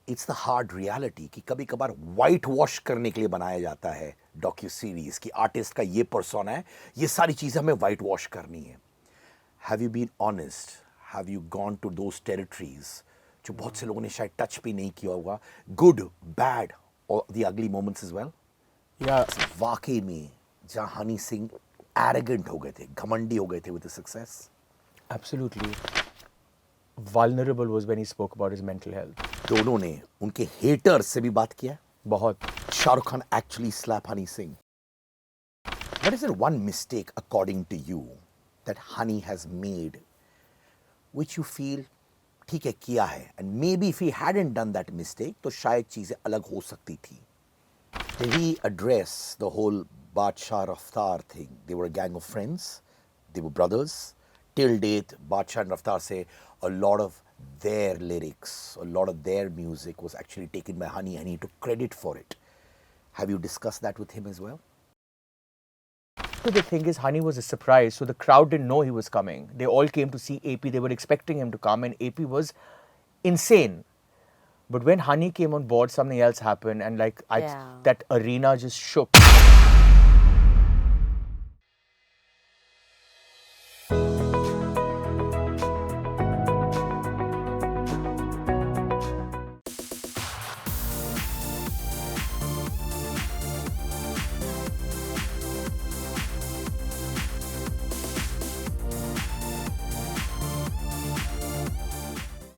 It's the hard reality कि कभी कभार वाइट वॉश करने के लिए बनाया जाता है डॉक्यू सीरीज कि आर्टिस्ट का ये पर्सोना है, ये सारी चीज़ें हमें वाइट वॉश करनी है. Have you been honest? Have you gone to those territories जो बहुत से लोगों ने शायद टच भी नहीं किया होगा, गुड, बैड और the ugly moments is well? या वाकई में जहाँ हनी सिंह एरोगेंट हो गए थे, घमंडी हो गए थे with the success? absolutely vulnerable was when he spoke about his mental health. दोनों ने उनके हेटर्स से भी बात किया. बहुत. Shahrukh Khan actually slapped Honey Singh. What is the one mistake according to you that Honey has made which you feel ठीक है किया है, and maybe if he hadn't done that mistake तो शायद चीजें अलग हो सकती थी? Did he address the whole Badshah Raftaar thing? They were a gang of friends, they were brothers. Till date, Badshah and Raftaar say a lot of their lyrics, a lot of their music was actually taken by Honey and he took credit for it. Have you discussed that with him as well? So the thing is, Honey was a surprise, so the crowd didn't know he was coming. They all came to see AP. They were expecting him to come, and AP was insane. But when Honey came on board, something else happened, and that arena just shook.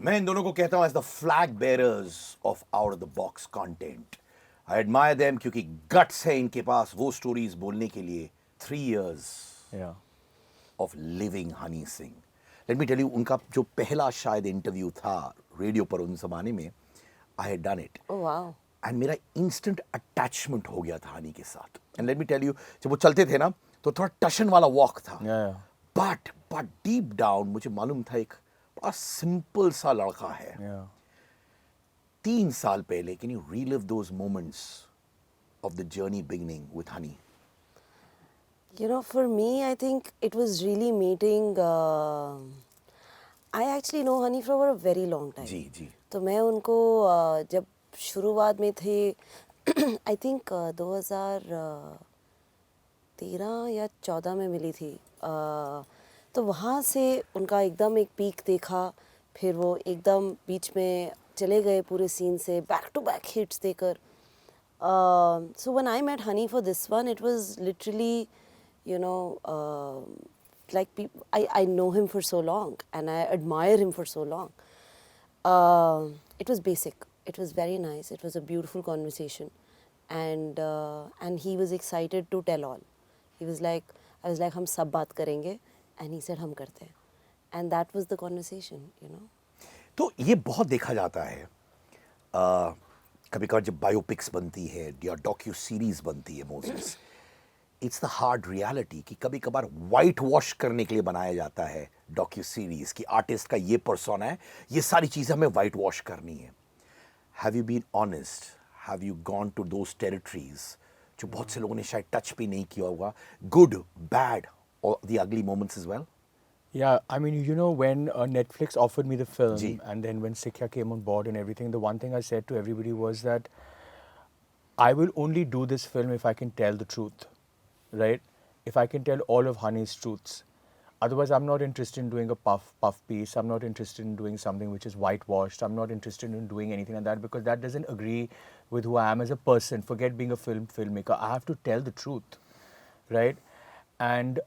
मैं इन दोनों को कहता हूं as the flag bearers of out of the box content. I admire them क्योंकि guts है इनके पास वो stories बोलने के लिए. 3 years Yeah. of living Honey Singh. Let me tell you, उनका जो पहला शायद इंटरव्यू था रेडियो पर उन जमाने में, I had done it. Oh wow. And मेरा इंस्टेंट अटैचमेंट हो गया था हनी के साथ. And let me tell you, जब वो चलते थे ना तो थोड़ा टशन वाला वॉक था. Yeah. बट डीप डाउन मुझे मालूम था एक बड़ा सिंपल सा लड़का है. Yeah. 3 साल पहले, can you relive those moments of the journey beginning with Honey? You know, for me, I think it was really meeting. I actually know Honey for a very long time. जी जी. तो मैं उनको जब शुरुआत में थे आई थिंक 2013 या 14 में मिली थी. तो वहाँ से उनका एकदम एक पीक देखा, फिर वो एकदम बीच में चले गए पूरे सीन से, बैक टू बैक हिट्स देकर. So when I met Honey for this one, it was literally, you know, like I know him for so long and I admire him for so long. It was basic. It was very nice. It was a beautiful conversation, and he was excited to tell all. He was like, I was like, हम सब बात करेंगे, and he said हम करते हैं, and that was the conversation, you know. तो ये बहुत देखा जाता है कभी कभार जब बायोपिक्स बनती है या डॉक्यू सीरीज बनती है Moses, it's the hard reality कि कभी कभार वाइट वॉश करने के लिए बनाया जाता है डॉक्यू सीरीज कि आर्टिस्ट का ये पर्सोना है, ये सारी चीज़ें हमें वाइट वॉश करनी है. Have you been honest? Have you gone to those territories जो बहुत से लोगों ने शायद टच भी नहीं किया होगा, गुड, बैड और the ugly moments is well? Yeah, I mean, you know, when Netflix offered me the film, Ji. and then when Sikya came on board and everything, the one thing I said to everybody was that I will only do this film if I can tell the truth, right? If I can tell all of Honey's truths. Otherwise, I'm not interested in doing a puff piece. I'm not interested in doing something which is whitewashed. I'm not interested in doing anything like that because that doesn't agree with who I am as a person. Forget being a filmmaker. I have to tell the truth, right? And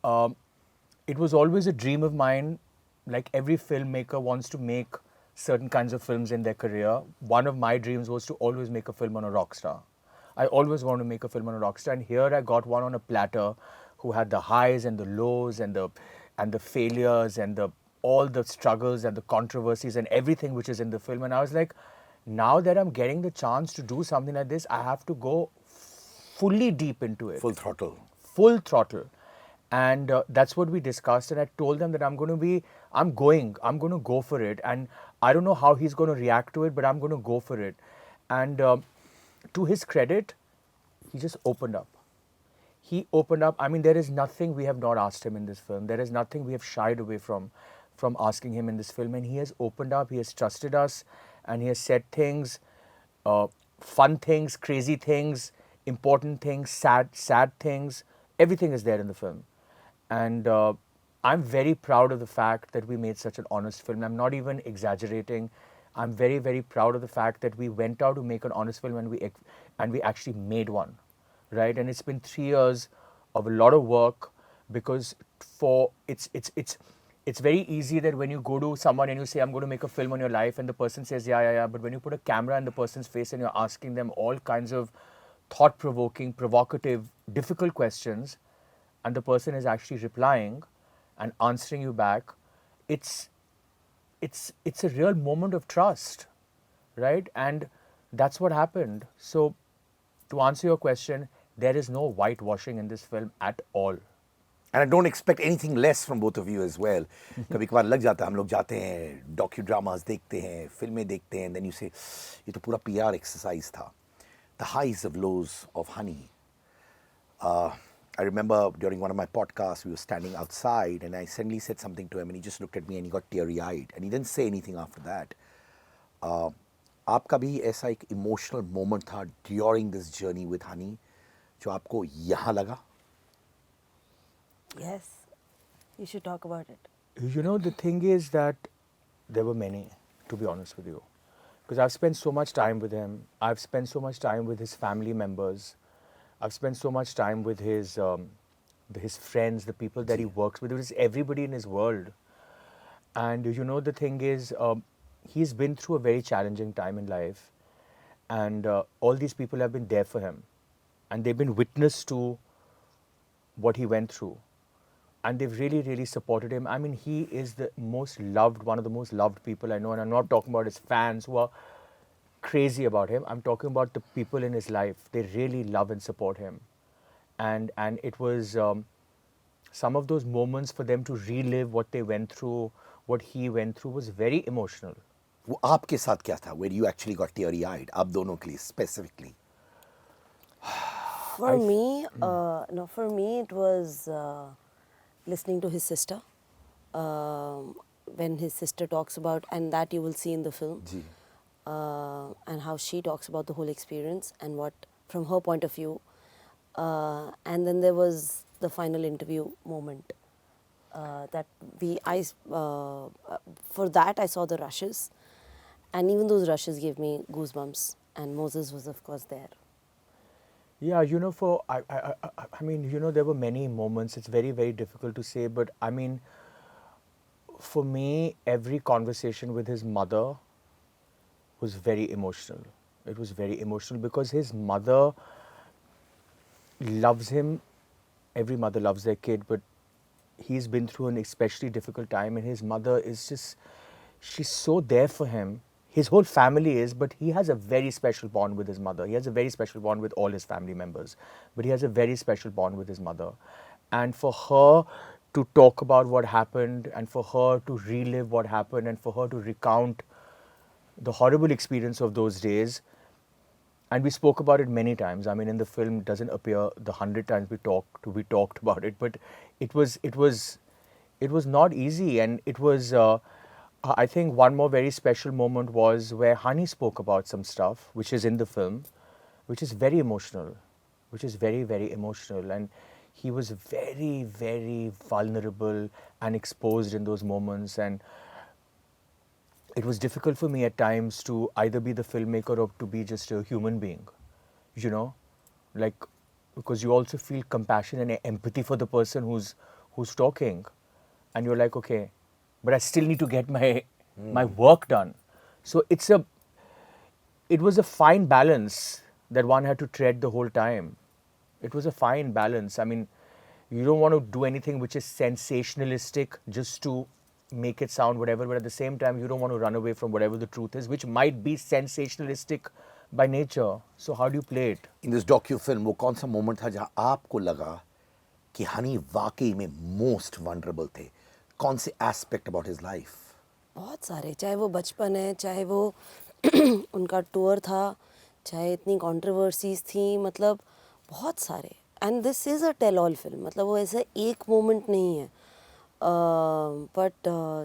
it was always a dream of mine, like every filmmaker wants to make certain kinds of films in their career. One of my dreams was to always make a film on a rock star. I always wanted to make a film on a rock star, and here I got one on a platter who had the highs and the lows and the failures and all the struggles and the controversies and everything which is in the film. And I was like, now that I'm getting the chance to do something like this, I have to go fully deep into it. Full throttle. Full throttle. And that's what we discussed, and I told them that I'm going to go for it, and I don't know how he's going to react to it, but I'm going to go for it. And to his credit, he just opened up. He opened up. I mean, there is nothing we have not asked him in this film. There is nothing we have shied away from asking him in this film, and he has opened up, he has trusted us, and he has said things fun things, crazy things, important things, sad things. Everything is there in the film. And I'm very proud of the fact that we made such an honest film. I'm not even exaggerating. I'm very, very proud of the fact that we went out to make an honest film and we actually made one, right? And it's been 3 years of a lot of work because it's very easy that when you go to someone and you say, I'm going to make a film on your life, and the person says, yeah, yeah, yeah. But when you put a camera in the person's face and you're asking them all kinds of thought-provoking, provocative, difficult questions, and the person is actually replying and answering you back, it's a real moment of trust, right? And that's what happened. So to answer your question, there is no whitewashing in this film at all. And I don't expect anything less from both of you as well. कभी कभार लग जाता है, हम लोग जाते हैं docu dramas देखते हैं, फिल्में देखते हैं, then you say ये तो पूरा PR exercise था. The highs of lows of Honey. I remember during one of my podcasts, we were standing outside and I suddenly said something to him and he just looked at me and he got teary-eyed and he didn't say anything after that. आपका भी ऐसा एक emotional moment था during this journey with Honey जो आपको यहाँ लगा? Yes, you should talk about it. You know, the thing is that there were many, to be honest with you. Because I've spent so much time with him. I've spent so much time with his family members. I've spent so much time with his friends, the people that he works with. It was everybody in his world. And you know, the thing is, he's been through a very challenging time in life. And all these people have been there for him. And they've been witness to what he went through. And they've really, really supported him. I mean, he is the most loved, one of the most loved people I know. And I'm not talking about his fans who are crazy about him. I'm talking about the people in his life. They really love and support him. And it was some of those moments for them to relive what they went through, what he went through, was very emotional. वो आपके साथ क्या था? Where you actually got teary-eyed? आप दोनों के लिए specifically. For me, for me it was listening to his sister. When his sister talks about, and that you will see in the film, ji. and how she talks about the whole experience and what, from her point of view. And then there was the final interview moment. For that I saw the rushes. And even those rushes gave me goosebumps. And Mozez was, of course, there. Yeah, you know, I mean, you know, there were many moments. It's very, very difficult to say. But I mean, for me, every conversation with his mother was very emotional. It was very emotional because his mother loves him. Every mother loves their kid, but he's been through an especially difficult time, and his mother is just, she's so there for him. His whole family is, but he has a very special bond with his mother. He has a very special bond with all his family members, but he has a very special bond with his mother. And for her to talk about what happened, and for her to relive what happened, and for her to recount the horrible experience of those days, and we spoke about it many times. I mean, in the film, it doesn't appear the 100 times we talked about it, but it was not easy, and it was. I think one more very special moment was where Honey spoke about some stuff, which is in the film, which is very emotional, which is very, very emotional, and he was very, very vulnerable and exposed in those moments, and it was difficult for me at times to either be the filmmaker or to be just a human being, you know, like, because you also feel compassion and empathy for the person who's talking, and you're like, okay, but I still need to get my work done. So it was a fine balance that one had to tread the whole time. It was a fine balance. I mean, you don't want to do anything which is sensationalistic just to make it sound whatever, but at the same time, you don't want to run away from whatever the truth is, which might be sensationalistic by nature. So how do you play it? In this docu film, वो कौन सा moment था जहाँ आपको लगा कि हनी वाकई में most vulnerable थे? कौन से aspect about his life? बहुत सारे, चाहे वो बचपन है, चाहे वो उनका टूर था, चाहे इतनी कंट्रोवर्सीज थी, मतलब बहुत सारे. And this is a tell all film, मतलब वो ऐसा एक मोमेंट नहीं है, but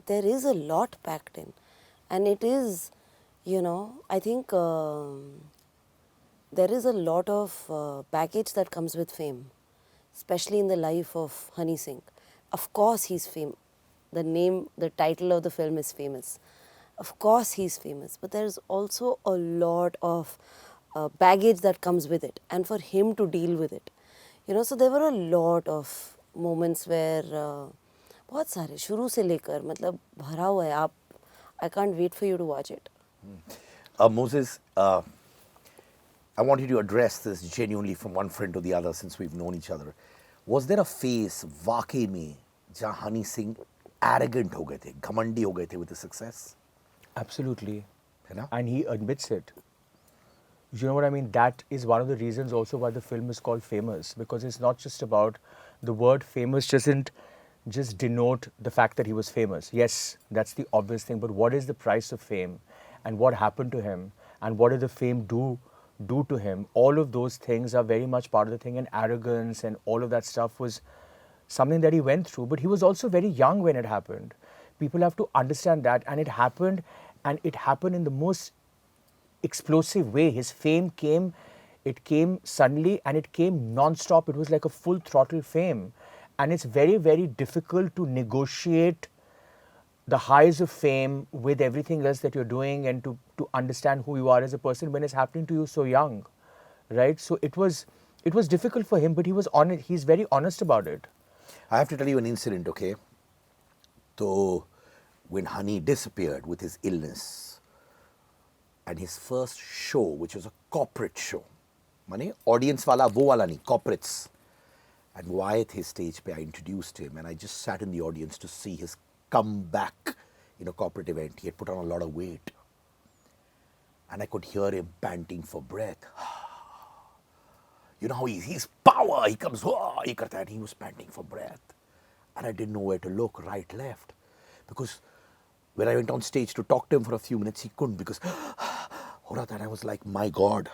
there is a lot packed in, and it is, You know, I think there is a lot of baggage that comes with fame, especially in the life of Honey Singh. Of course, he's famous. The name, the title of the film is famous. Of course, he's famous, but there's also a lot of baggage that comes with it, and for him to deal with it. You know, so there were a lot of moments where बहुत सारे शुरू से लेकर मतलब भरा हुआ है आप I can't wait for you to watch it. Moses, I want you to address this genuinely from one friend to the other since we've known each other. Was there a phase वाकई में जहाँ Honey Singh arrogant हो गए थे, घमंडी हो गए थे with the success? Absolutely. है ना? And he admits it. You know what I mean? That is one of the reasons also why the film is called famous, because it's not just about the word famous doesn't just denote the fact that he was famous. Yes, that's the obvious thing, but what is the price of fame and what happened to him and what did the fame do to him? All of those things are very much part of the thing, and arrogance and all of that stuff was something that he went through, but he was also very young when it happened. People have to understand that, and it happened in the most explosive way. His fame came, it came suddenly and it came non-stop. It was like a full throttle fame. And it's very, very difficult to negotiate the highs of fame with everything else that you're doing and to understand who you are as a person when it's happening to you so young, right? So it was difficult for him, but he was honest. He's very honest about it. I have to tell you an incident, okay? So, when Honey disappeared with his illness, and his first show, which was a corporate show, माने audience वाला वो वाला नहीं, corporates. And why at his stage पे I introduced him, and I just sat in the audience to see his comeback in a corporate event. He had put on a lot of weight, and I could hear him panting for breath. You know how he's power. He comes, he karta hai, and he was panting for breath, and I didn't know where to look, right, left, because when I went on stage to talk to him for a few minutes, he couldn't because ho raha tha, and I was like, my God,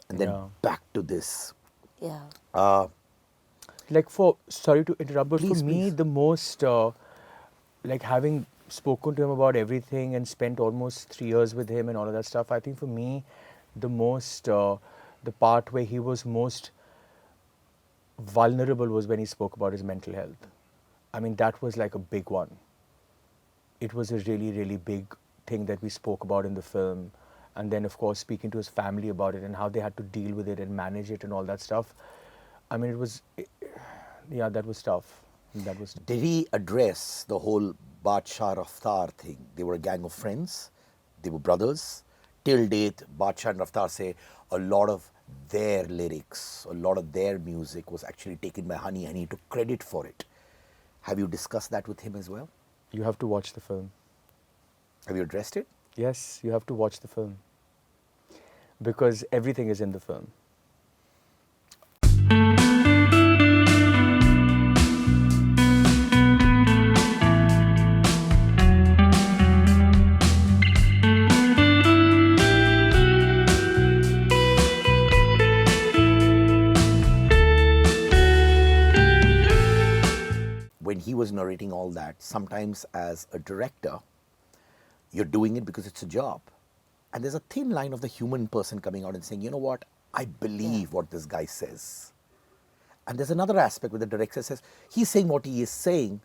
and then back to this. Yeah. Like sorry to interrupt, but Please, for me, please. the most, like having spoken to him about everything and spent almost 3 years with him and all of that stuff, I think for me, the most, the part where he was most vulnerable was when he spoke about his mental health. I mean, that was like a big one. It was a really, really big thing that we spoke about in the film. And then, of course, speaking to his family about it and how they had to deal with it and manage it and all that stuff. I mean, yeah, that was tough. That was. Did he address the whole Badshah Raftaar thing? They were a gang of friends. They were brothers. Till date, Badshah and Raftaar say a lot of their lyrics, a lot of their music was actually taken by Honey, and he took credit for it. Have you discussed that with him as well? You have to watch the film. Have you addressed it? Yes, you have to watch the film. Because everything is in the film. When he was narrating all that, sometimes as a director, you're doing it because it's a job. And there's a thin line of the human person coming out and saying, you know what, I believe what this guy says. And there's another aspect where the director says, he's saying what he is saying,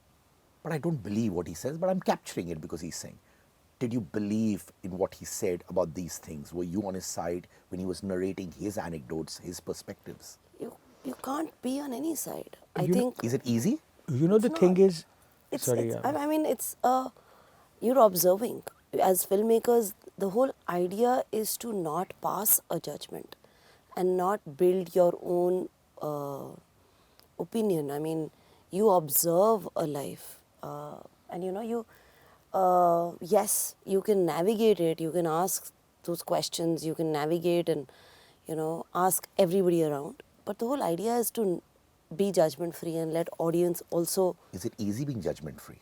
but I don't believe what he says, but I'm capturing it because he's saying. Did you believe in what he said about these things? Were you on his side when he was narrating his anecdotes, his perspectives? You can't be on any side. I You know- think Is it easy? You know, the It's thing not. is. it's, Sorry. it's I mean it's you're observing. As filmmakers, the whole idea is to not pass a judgment and not build your own opinion. I mean, you observe a life, and you know you. Yes, you can navigate it. You can ask those questions. You can navigate and ask everybody around. But the whole idea is to be judgment free and let audience also. Is it easy being judgment free?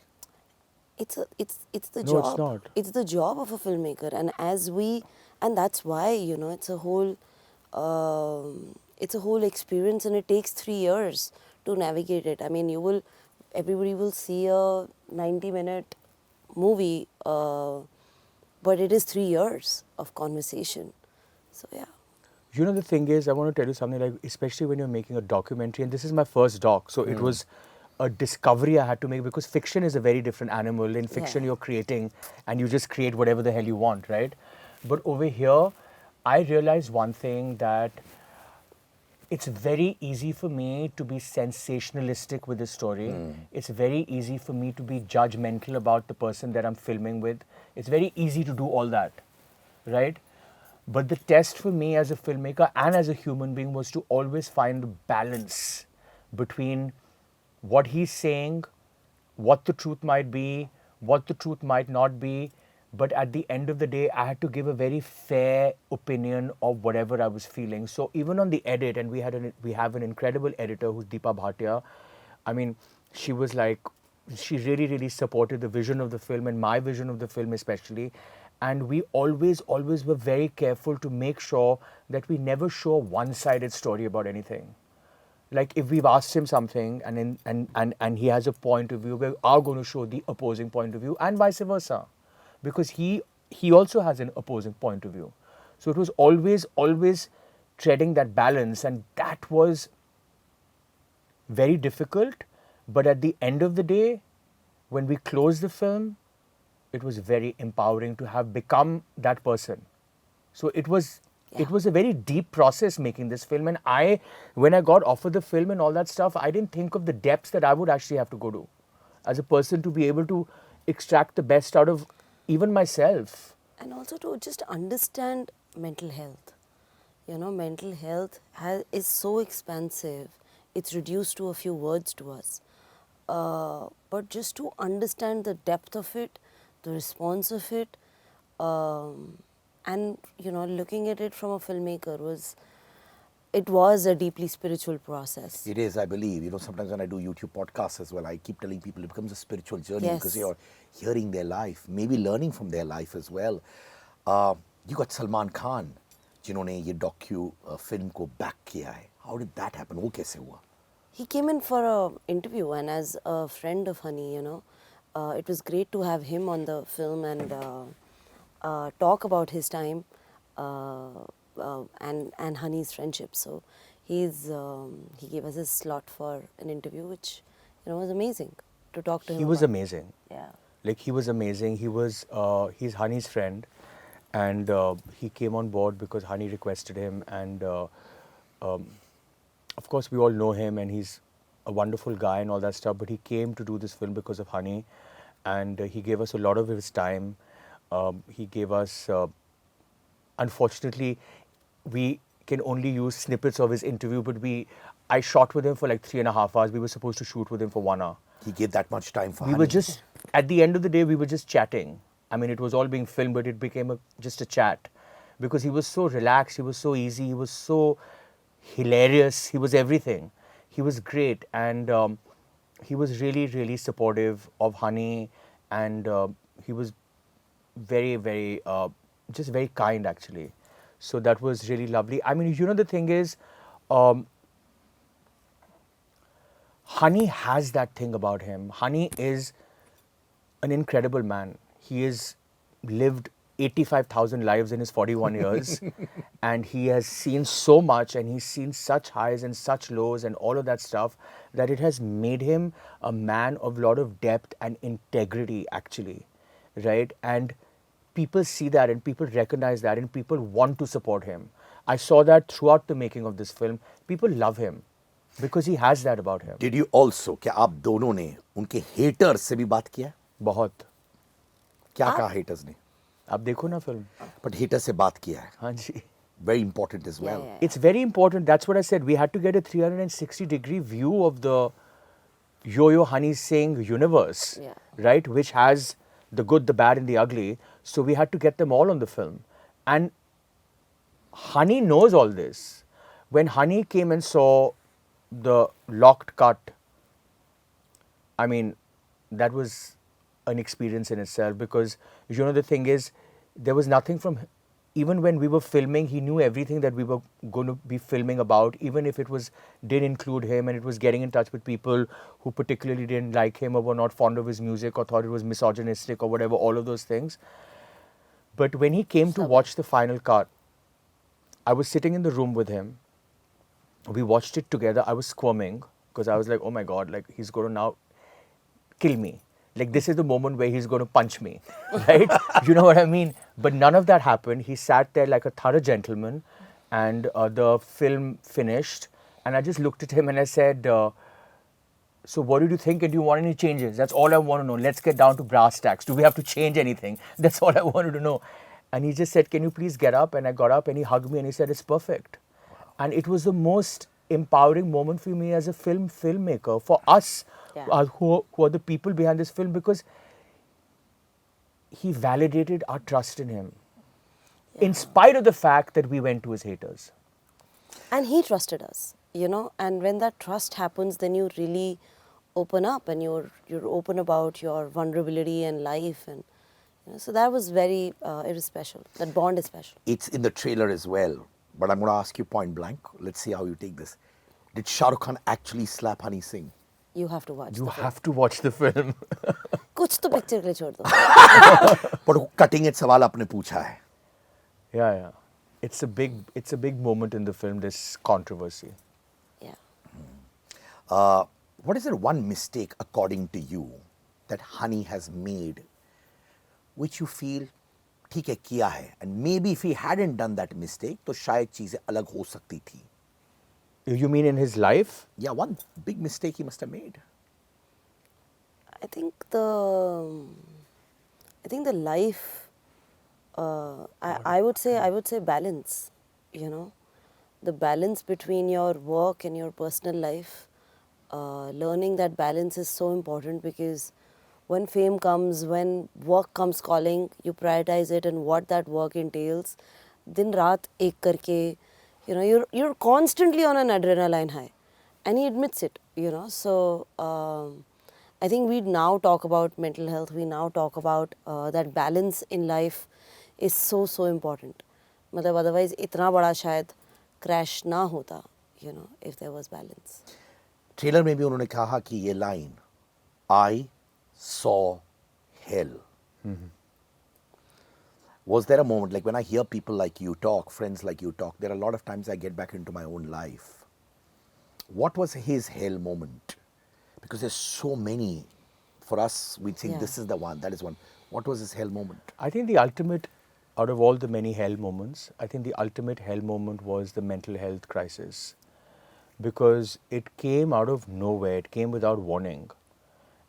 It's the No, it's job. not. It's the job of a filmmaker, and that's why it's a whole experience, and it takes 3 years to navigate it. I mean, everybody will see a 90-minute movie but it is 3 years of conversation. So yeah. You know, the thing is, I want to tell you something, like, especially when you're making a documentary, and this is my first doc, so it was a discovery I had to make, because fiction is a very different animal. In fiction, Yeah. you're creating and you just create whatever the hell you want, right? But over here, I realized one thing, that it's very easy for me to be sensationalistic with the story. It's very easy for me to be judgmental about the person that I'm filming with. It's very easy to do all that, right? But the test for me as a filmmaker and as a human being was to always find the balance between what he's saying, what the truth might be, what the truth might not be. But at the end of the day, I had to give a very fair opinion of whatever I was feeling. So even on the edit, and we have an incredible editor who's Deepa Bhatia. I mean, she was like, she really, really supported the vision of the film and my vision of the film especially. And we always were very careful to make sure that we never show a one-sided story about anything. Like, if we've asked him something and he has a point of view, we are going to show the opposing point of view, and vice versa, because he also has an opposing point of view. So it was always treading that balance, and that was very difficult. But at the end of the day, when we closed the film, it was very empowering to have become that person. So it was a very deep process making this film. And when I got offered the film and all that stuff, I didn't think of the depths that I would actually have to go to as a person to be able to extract the best out of even myself. And also to just understand mental health. You know, mental health is so expansive. It's reduced to a few words to us. But just to understand the depth of it, the response of it, and you know, looking at it from a filmmaker was a deeply spiritual process. It is, I believe. You know, sometimes when I do YouTube podcasts as well, I keep telling people it becomes a spiritual journey because Yes. you're hearing their life, maybe learning from their life as well. You got Salman Khan, जिन्होंने ये docu film को back किया है. How did that happen? वो कैसे हुआ? He came in for an interview, and as a friend of Honey, you know, it was great to have him on the film and talk about his time and Honey's friendship. So he gave us his slot for an interview, which, you know, was amazing to talk to him. He was about. amazing. Yeah. Like, he was amazing. He's Honey's friend, and he came on board because Honey requested him. And of course, we all know him, and he's a wonderful guy and all that stuff. But he came to do this film because of Honey, and he gave us a lot of his time. He gave us, unfortunately, we can only use snippets of his interview, but I shot with him for like 3.5 hours. We were supposed to shoot with him for 1 hour. He gave that much time for We Honey. were just, at the end of the day, we were just chatting. I mean, it was all being filmed, but it became just a chat. Because he was so relaxed, he was so easy, he was so hilarious, he was everything. He was great, and he was really, really supportive of Honey, and he was very, just very kind, actually. So that was really lovely. I mean, you know, the thing is, Honey has that thing about him. Honey is an incredible man. He has lived 85,000 lives in his 41 years, and he has seen so much, and he's seen such highs and such lows and all of that stuff, that it has made him a man of a lot of depth and integrity, actually, right? And people see that, and people recognize that, and people want to support him. I saw that throughout the making of this film. People love him because he has that about him. Did you also, क्या आप दोनों ने उनके haters से भी बात किया? बहुत. क्या कहा haters ने? आप देखो ना फिल्म. But haters से बात किया है. हाँ जी. Very important as well. Yeah. It's very important. That's what I said. We had to get a 360-degree view of the Yo Yo Honey Singh universe, Yeah. right? Which has the good, the bad, and the ugly. So we had to get them all on the film. And Honey knows all this. When Honey came and saw the locked cut, I mean, that was an experience in itself, because, you know, the thing is, there was nothing from, even when we were filming, he knew everything that we were going to be filming about, even if it didn't include him, and it was getting in touch with people who particularly didn't like him or were not fond of his music or thought it was misogynistic or whatever, all of those things. But when he came to watch the final cut, I was sitting in the room with him. We watched it together. I was squirming because I was like, oh my God, like he's going to now kill me. Like this is the moment where he's going to punch me, right? You know what I mean? But none of that happened. He sat there like a thorough gentleman, and the film finished. And I just looked at him and I said, so what did you think, and do you want any changes? That's all I want to know. Let's get down to brass tacks. Do we have to change anything? That's all I wanted to know. And he just said, can you please get up? And I got up and he hugged me and he said, it's perfect. And it was the most empowering moment for me as a filmmaker, for us who are the people behind this film, because he validated our trust in him in spite of the fact that we went to his haters. And he trusted us, you know, and when that trust happens, then you really open up and you're open about your vulnerability and life, and you know, so that was very it is special. That bond is special. It's in the trailer as well, but I'm going to ask you point blank. Let's see how you take this. Did Shah Rukh Khan actually slap Honey Singh? You have to watch. You have to watch the film. कुछ तो picture के लिए छोड़ दो. But cutting it सवाल आपने पूछा है. Yeah. It's a big moment in the film, this controversy. Yeah. What is the one mistake, according to you, that Honey has made, which you feel, ठीक है किया है, and maybe if he hadn't done that mistake, तो शायद चीजें अलग हो सकती थी. You mean in his life? Yeah, one big mistake he must have made. I think the life. I would say balance. You know, the balance between your work and your personal life. Learning that balance is so important, because when fame comes, when work comes calling, you prioritize it and what that work entails. Din raat ek karke, you know, you're constantly on an adrenaline high, and he admits it. You know, so I think we now talk about mental health. We now talk about that balance in life is so important. मतलब otherwise इतना बड़ा शायद crash ना होता, you know, if there was balance. Trailer में भी उन्होंने कहा कि ये line, I saw hell. Was there a moment, like when I hear people like you talk, friends like you talk, there are a lot of times I get back into my own life. What was his hell moment? Because there's so many. For us, we think this is the one, that is one. What was his hell moment? I think the ultimate, out of all the many hell moments, I think the ultimate hell moment was the mental health crisis. Because it came out of nowhere, it came without warning.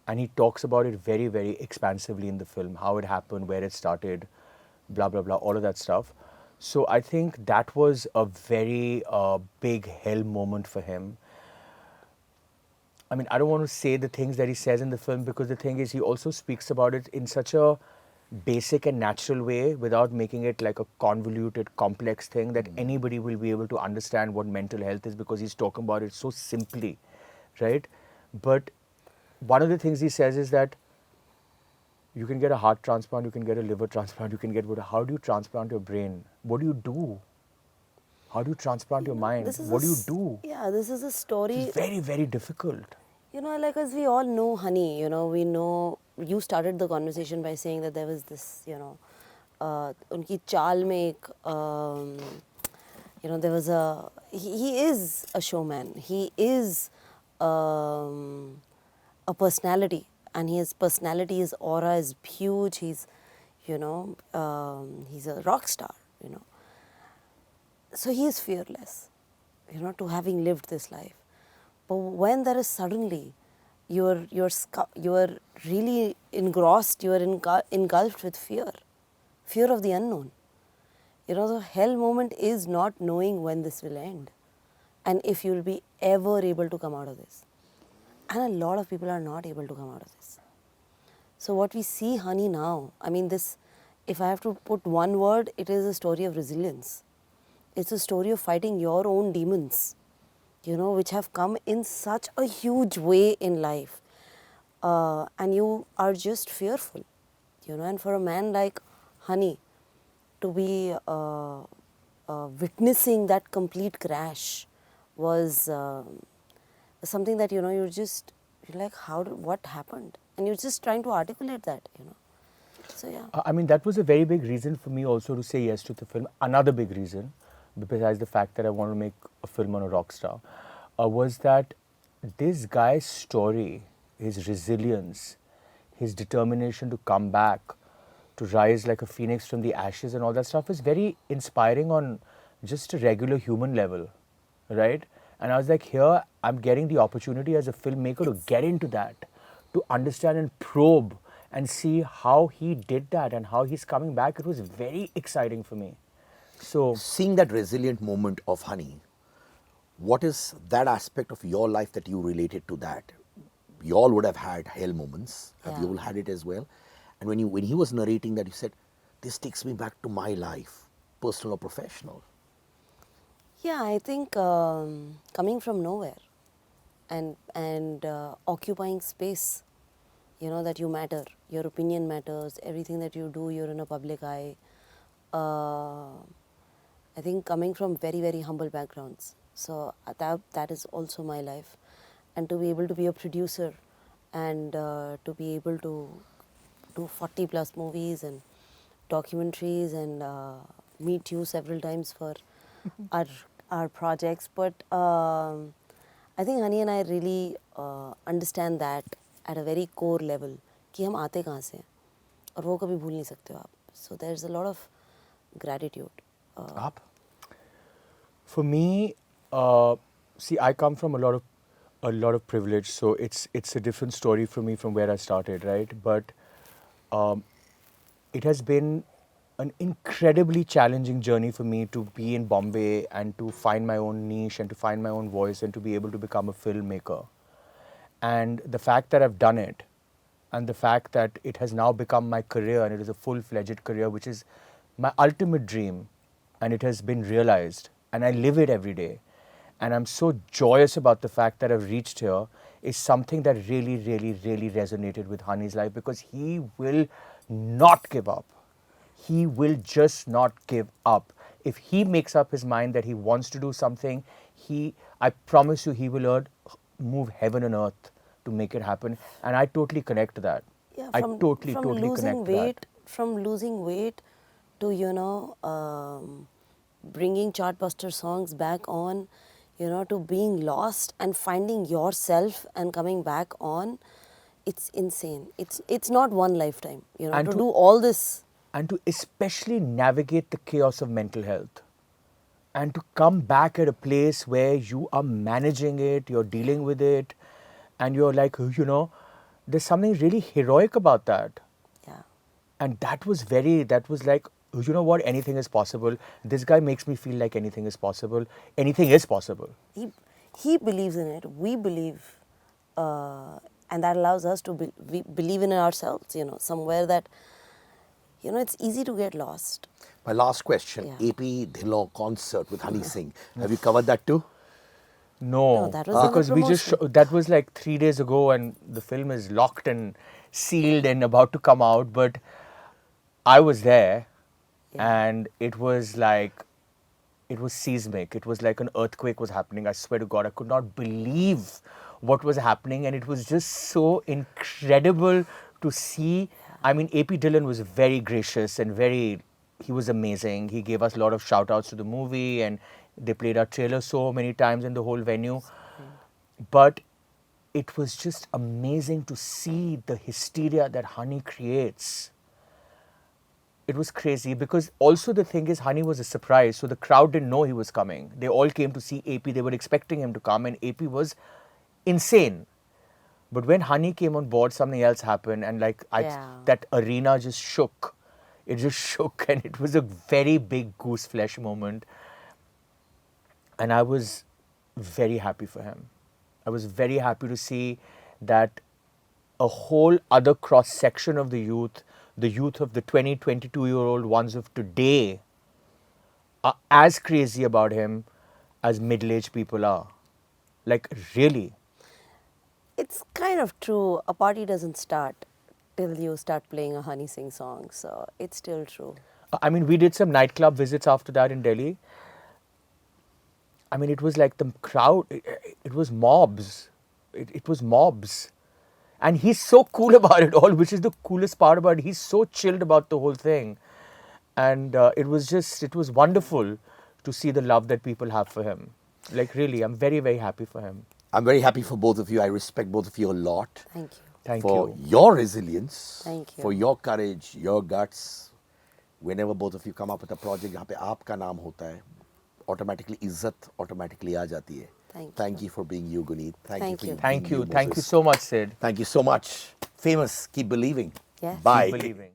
And he talks about it very, very expansively in the film, how it happened, where it started, blah, blah, blah, all of that stuff. So I think that was a very big hell moment for him. I mean, I don't want to say the things that he says in the film, because the thing is, he also speaks about it in such a basic and natural way without making it like a convoluted, complex thing that anybody will be able to understand what mental health is, because he's talking about it so simply, right? But one of the things he says is that you can get a heart transplant, you can get a liver transplant, you can get whatever. How do you transplant your brain? What do you do? How do you transplant your mind? What do you do? Yeah, this is a story. It's very, very difficult. You know, like as we all know Honey, you know, we know, you started the conversation by saying that there was this, you know, unki chaal mein ek, you know, there was he is a showman. He is a personality, and his personality, his aura is huge. He's, you know, he's a rock star, you know. So he is fearless, you know, to having lived this life. But when there is suddenly, you're really engrossed, you're engulfed with fear of the unknown. You know, the hell moment is not knowing when this will end, and if you'll be ever able to come out of this. And a lot of people are not able to come out of this. So what we see Honey now, I mean, this, if I have to put one word, it is a story of resilience. It's a story of fighting your own demons, you know, which have come in such a huge way in life. And you are just fearful, you know. And for a man like Honey to be witnessing that complete crash was something that, you know, you're like, what happened? And you're just trying to articulate that, you know. So yeah. I mean, that was a very big reason for me also to say yes to the film. Another big reason, besides the fact that I want to make a film on a rock star, was that this guy's story, his resilience, his determination to come back, to rise like a phoenix from the ashes and all that stuff is very inspiring on just a regular human level, right? And I was like, here, I'm getting the opportunity as a filmmaker to get into that, to understand and probe and see how he did that and how he's coming back. It was very exciting for me. So, Seeing that resilient moment of Honey, what is that aspect of your life that you related to that? You all would have had hell moments. Have you Yeah. all had it as well? And when he was narrating that, you said, "This takes me back to my life, personal or professional." Yeah, I think coming from nowhere and occupying space, you know, that you matter, your opinion matters, everything that you do, you're in a public eye. I think coming from very, very humble backgrounds. So that is also my life. And to be able to be a producer and to be able to do 40 plus movies and documentaries and meet you several times for our our projects. But I think Honey and I really understand that at a very core level कि हम आते कहाँ से हैं और वो कभी भूल नहीं सकते हो आप. So there's a lot of gratitude. up. For me, see, I come from a lot of privilege, so it's a different story for me from where I started, right? But it has been an incredibly challenging journey for me to be in Bombay and to find my own niche and to find my own voice and to be able to become a filmmaker. And the fact that I've done it and the fact that it has now become my career and it is a full-fledged career, which is my ultimate dream, and it has been realized and I live it every day. And I'm so joyous about the fact that I've reached here is something that really, really, really resonated with Honey's life because he will not give up. He will just not give up. If he makes up his mind that he wants to do something, I promise you, he will move heaven and earth to make it happen. And I totally connect to that. Yeah, I from totally connect losing to that. weight, from losing weight to bringing chartbuster songs back on, to being lost and finding yourself and coming back on. It's insane. It's not one lifetime. And to to- do all this. And to especially navigate the chaos of mental health. And to come back at a place where you are managing it, you're dealing with it, and you're like, there's something really heroic about that. Yeah. And that was like, you know what, anything is possible. This guy makes me feel like anything is possible. Anything is possible. He believes in it. We believe, and that allows us to we believe in ourselves. Somewhere that, it's easy to get lost. My last question, Yeah. AP Dhillon concert with Honey Singh. Have you covered that too? No, that was on the because we just promotion. that was like 3 days ago, and the film is locked and sealed and about to come out. But I was there, and it was seismic. It was like an earthquake was happening. I swear to God, I could not believe what was happening, and it was just so incredible to see. I mean, AP Dillon was very gracious and he was amazing. He gave us a lot of shout outs to the movie, and they played our trailer so many times in the whole venue. But it was just amazing to see the hysteria that Honey creates. It was crazy because also the thing is, Honey was a surprise, so the crowd didn't know he was coming. They all came to see AP. They were expecting him to come, and AP was insane. But when Honey came on board, something else happened, and that arena just shook. It just shook, and it was a very big goose flesh moment. And I was very happy for him. I was very happy to see that a whole other cross section of the youth of the 20, 22-year-old ones of today, are as crazy about him as middle-aged people are. Like, really. It's kind of true. A party doesn't start till you start playing a Honey Singh song. So it's still true. I mean, we did some nightclub visits after that in Delhi. I mean, it was like the crowd, it was mobs. It was mobs. And he's so cool about it all, which is the coolest part about it. He's so chilled about the whole thing. And it was wonderful to see the love that people have for him. Like, really, I'm very, very happy for him. I'm very happy for both of you. I respect both of you a lot. Thank you. Thank for you. your resilience, Thank you. for your courage, your guts. Whenever both of you come up with a project जहाँ पे आपका नाम होता है, automatically इज्जत automatically आ जाती है. Thank you for being you, Guneet. Thank you. Thank you. Thank you Mozez. so much, Sid. Thank you so much. Famous. Keep believing. Yes. Bye. Keep believing.